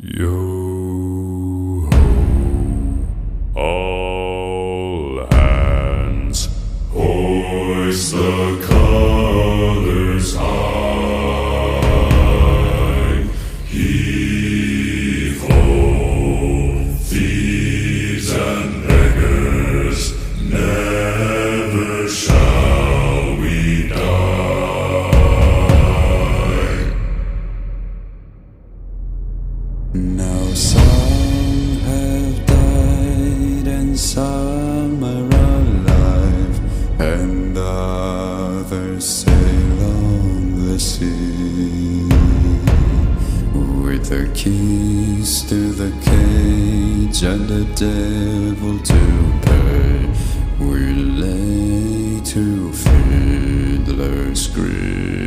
Yo ho, all hands, hoist the colors high. Heave ho, thieves and beggars, never shall we die. Now some have died and some are alive, and others sail on the sea. With the keys to the cage and the devil to pay, we lay to fiddler's grave.